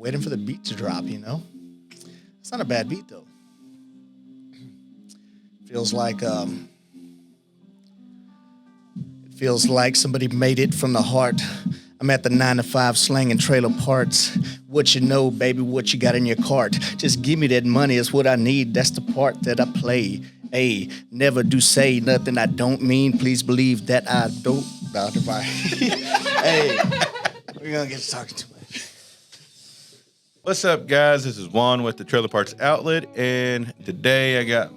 waiting for the beat to drop, It's not a bad beat, though. Feels like it feels like somebody made it from the heart. I'm at the 9 to 5 slanging trailer parts. What you know, baby, what you got in your cart. Just give me that money, it's what I need. That's the part that I play. Hey, never do say nothing I don't mean. Please believe that I don't. Hey, we're going to get to talking too much. What's up, guys? This is Juan with the Trailer Parts Outlet, and today I got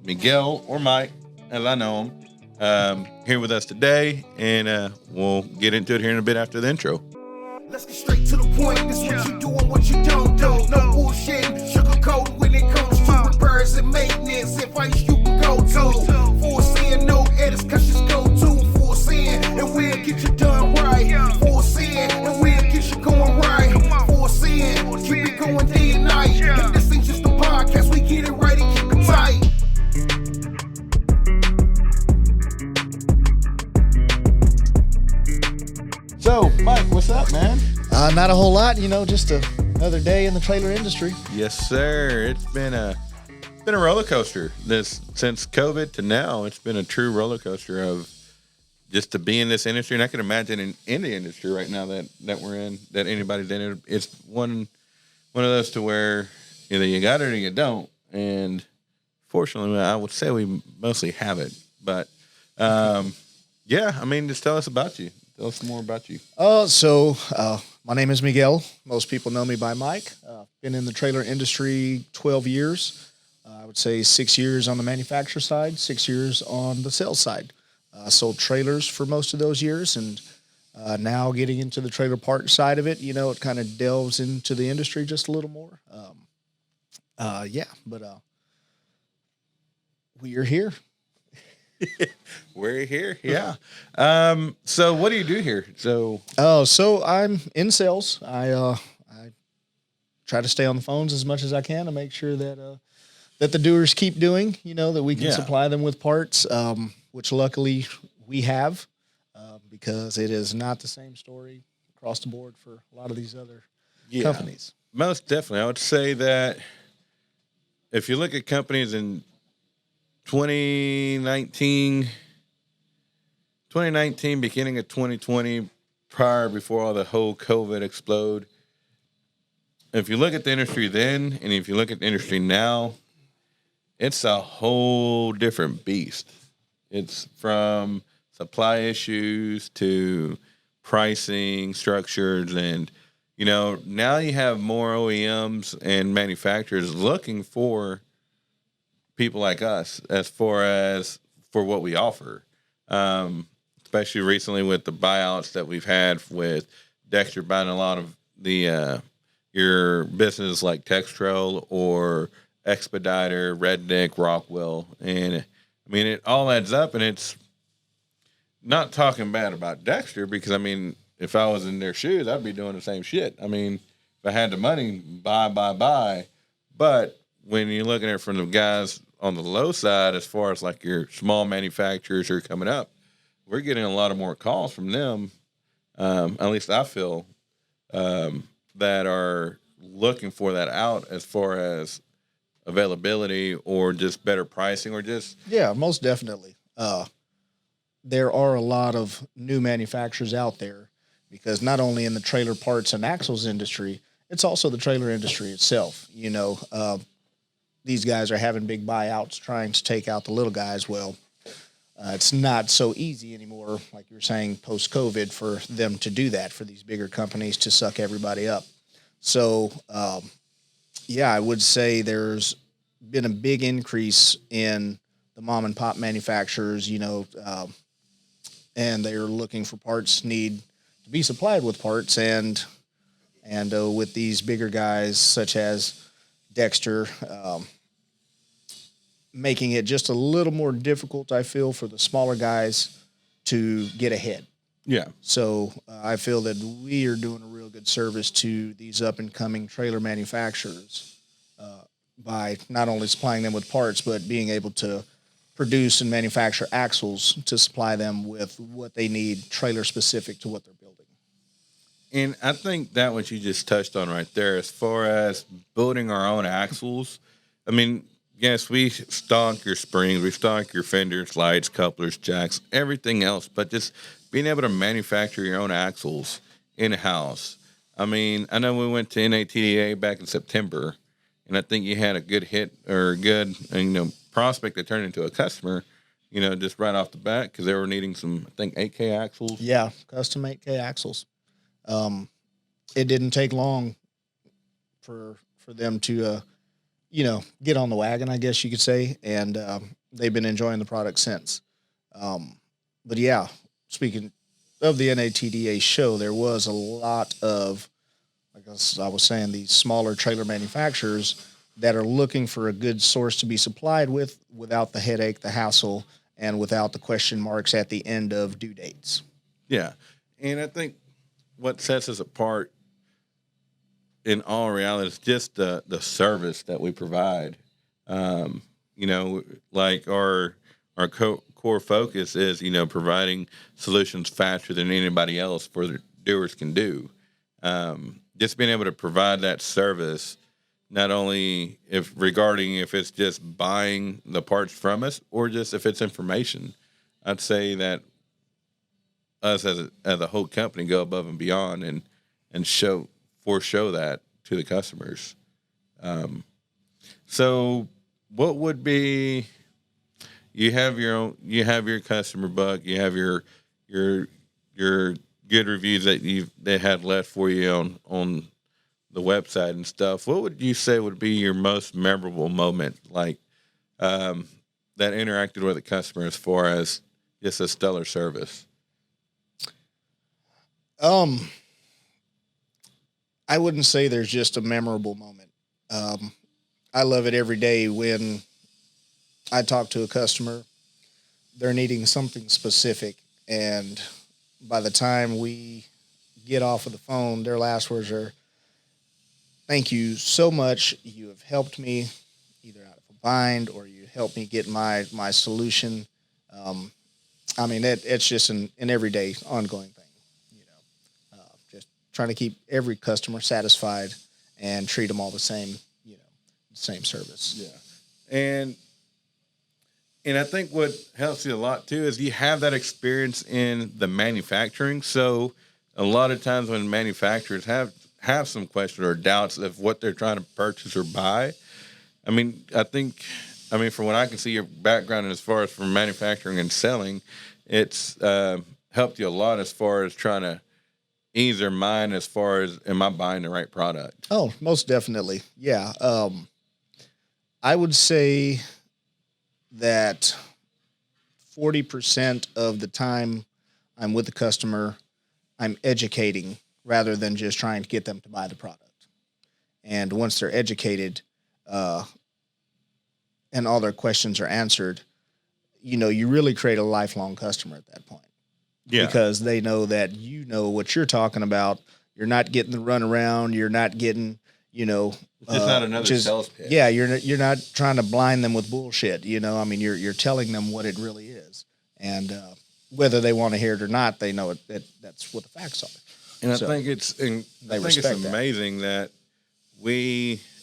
Miguel, or Mike, as I know him, here with us today, and we'll get into it here in a bit after the intro. Let's get straight to the point. This what you do and what you don't do. No bullshit, sugarcoat when it comes to repairs and maintenance. Advice you can go to. Full sin, no edits, cause just go to. Full sin, and we'll get you done right. Full sin, and we'll get you going right. Full sin, keep it going day and night. Cause this ain't just a podcast, we get it right and keep it tight. So, Mike, what's up, man? Not a whole lot, just another day in the trailer industry. Yes, sir. It's been a roller coaster. Since COVID to now, it's been a true roller coaster of just to be in this industry. And I can imagine in the industry right now that we're in, that anybody's in it. It's one of those to where either you got it or you don't. And fortunately, I would say we mostly have it. But yeah, I mean, just tell us about you. Tell us more about you. My name is Miguel. Most people know me by Mike. Been in the trailer industry 12 years. I would say 6 years on the manufacturer side, 6 years on the sales side. Sold trailers for most of those years, and now getting into the trailer part side of it, it kind of delves into the industry just a little more. We are here. We're here, yeah. So what do you do here? So I'm in sales. I try to stay on the phones as much as I can to make sure that the doers keep doing. That we can supply them with parts, which luckily we have, because it is not the same story across the board for a lot of these other companies. Most definitely, I would say that if you look at companies in 2019, beginning of 2020, before all the whole COVID explode. If you look at the industry then, and if you look at the industry now, it's a whole different beast. It's from supply issues to pricing structures, and now you have more OEMs and manufacturers looking for people like us as far as for what we offer, especially recently with the buyouts that we've had with Dexter buying a lot of the your business like Textrail or Expediter, Redneck, Rockwell, and I mean it all adds up. And it's not talking bad about Dexter, because I mean if I was in their shoes, I'd be doing the same shit. I mean if I had the money, buy, but when you're looking at it from the guys on the low side, as far as like your small manufacturers who are coming up, we're getting a lot of more calls from them. At least I feel that are looking for that out as far as availability or just better pricing or just. Yeah, most definitely. There are a lot of new manufacturers out there, because not only in the trailer parts and axles industry, it's also the trailer industry itself. These guys are having big buyouts trying to take out the little guys. Well, it's not so easy anymore, like you were saying, post-COVID, for them to do that, for these bigger companies to suck everybody up. So, I would say there's been a big increase in the mom-and-pop manufacturers, and they're looking for parts, need to be supplied with parts, and with these bigger guys such as Dexter, making it just a little more difficult, I feel, for the smaller guys to get ahead. Yeah. So I feel that we are doing a real good service to these up-and-coming trailer manufacturers by not only supplying them with parts, but being able to produce and manufacture axles to supply them with what they need, trailer-specific to what they're building. And I think that what you just touched on right there, as far as building our own axles, I mean, yes, we stock your springs, we stock your fenders, lights, couplers, jacks, everything else, but just being able to manufacture your own axles in-house. I mean, I know we went to NATDA back in September, and I think you had a good hit or a good, prospect that turned into a customer, just right off the bat because they were needing some, I think, 8K axles. Yeah, custom 8K axles. It didn't take long for them to, get on the wagon, I guess you could say, and they've been enjoying the product since. But yeah, speaking of the NATDA show, there was a lot of, like I was saying, these smaller trailer manufacturers that are looking for a good source to be supplied with without the headache, the hassle, and without the question marks at the end of due dates. Yeah. And I think what sets us apart in all reality is just the service that we provide. Like our core focus is, providing solutions faster than anybody else for the doers can do. Just being able to provide that service, not only if it's just buying the parts from us or just if it's information. I'd say that us as a whole company go above and beyond and show that to the customers. So what would be, you have your customer book, you have your good reviews that they had left for you on the website and stuff. What would you say would be your most memorable moment, like that interacted with a customer as far as just a stellar service? I wouldn't say there's just a memorable moment. I love it every day when I talk to a customer, they're needing something specific, and by the time we get off of the phone, their last words are, "Thank you so much. You have helped me either out of a bind or you helped me get my solution." It's just an everyday ongoing thing, just trying to keep every customer satisfied and treat them all the same, same service. Yeah. And I think what helps you a lot too is you have that experience in the manufacturing. So a lot of times when manufacturers have some questions or doubts of what they're trying to purchase or buy, from what I can see, your background as far as from manufacturing and selling, it's helped you a lot as far as trying to ease their mind as far as, am I buying the right product? Oh, most definitely. Yeah. I would say that 40% of the time I'm with the customer, I'm educating rather than just trying to get them to buy the product. And once they're educated, and all their questions are answered, you really create a lifelong customer at that point. Yeah. Because they know that you know what you're talking about. You're not getting the runaround. You're not getting, it's just not another sales pitch. Yeah, you're not trying to blind them with bullshit. You're telling them what it really is, and whether they want to hear it or not, they know that's what the facts are. And I think it's amazing that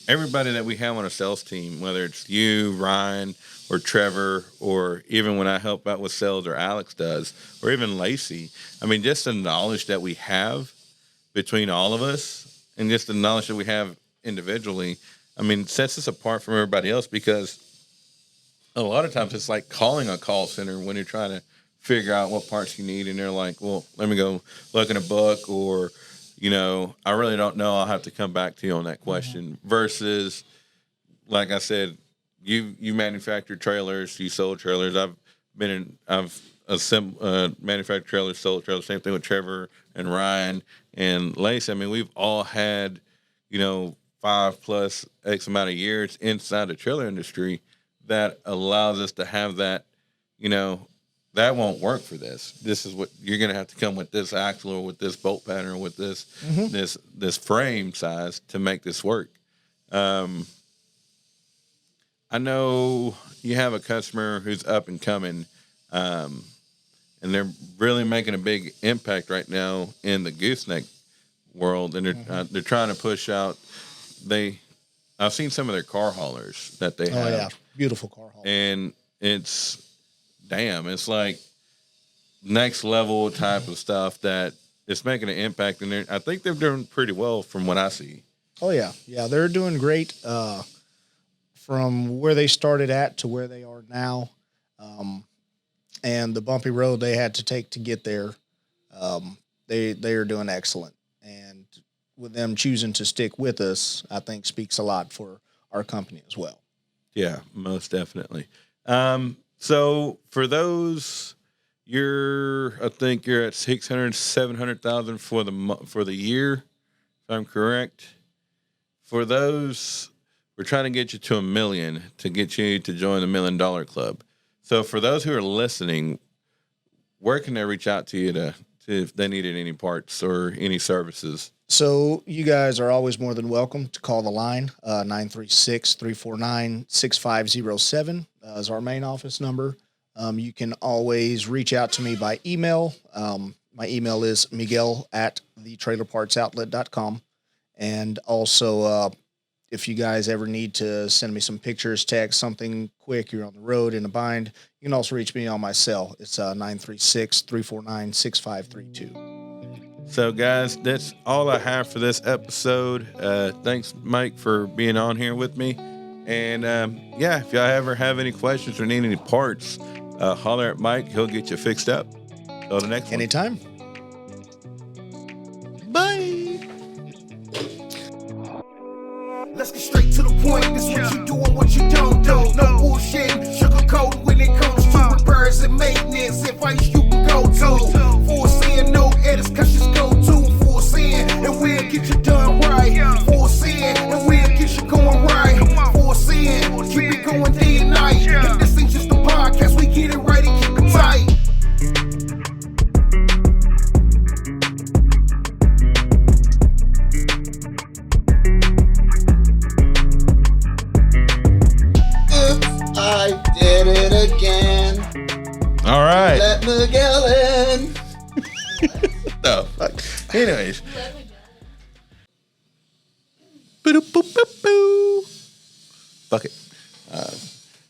everybody that we have on a sales team, whether it's you, Ryan, or Trevor, or even when I help out with sales or Alex does, or even Lacey, just the knowledge that we have between all of us and just the knowledge that we have individually, sets us apart from everybody else, because a lot of times it's like calling a call center when you're trying to figure out what parts you need, and they're like, well, let me go look in a book, or I really don't know, I'll have to come back to you on that question. Mm-hmm. Versus, like I said, you manufacture trailers, you sold trailers. I've manufactured trailers, sold trailers. Same thing with Trevor and Ryan and Lacey. We've all had 5+ X amount of years inside the trailer industry that allows us to have that. That won't work for this. This is what you're going to have to come with, this axle or with this bolt pattern or with this this frame size to make this work. I know you have a customer who's up and coming, and they're really making a big impact right now in the gooseneck world, and they're trying to push out. I've seen some of their car haulers that they have. Oh yeah, beautiful car haul. And it's like next level type of stuff that it's making an impact in there. I think they're doing pretty well from what I see. Oh yeah, they're doing great. From where they started at to where they are now, and the bumpy road they had to take to get there, they are doing excellent. And with them choosing to stick with us, I think speaks a lot for our company as well. Yeah, most definitely. So for those, I think you're at 600, 700,000 for the year, if I'm correct. For those, we're trying to get you to $1 million to get you to join the $1 Million Club. So for those who are listening, where can they reach out to you to if they needed any parts or any services? So you guys are always more than welcome to call the line. 936-349-6507 is our main office number. You can always reach out to me by email. My email is miguel@thetrailerpartsoutlet.com. And also, if you guys ever need to send me some pictures, text, something quick, you're on the road in a bind, you can also reach me on my cell. It's 936-349-6532. So, guys, that's all I have for this episode. Thanks, Mike, for being on here with me. And, if y'all ever have any questions or need any parts, holler at Mike. He'll get you fixed up. Till the next one. Anytime. Bye. Let's get straight to the point. This what you do and what you don't do. No bullshit, sugarcoat when it comes to repairs and maintenance. Advice you can go to. Full sin, no edits, cause just go to full sin. And we'll get you done right. Full sin, and we'll get you going right. Full sin, keep it going day and night. If this ain't just a podcast, we get it right and keep it tight. I did it again. All right. Let Miguel in. No. Anyways. Fuck it.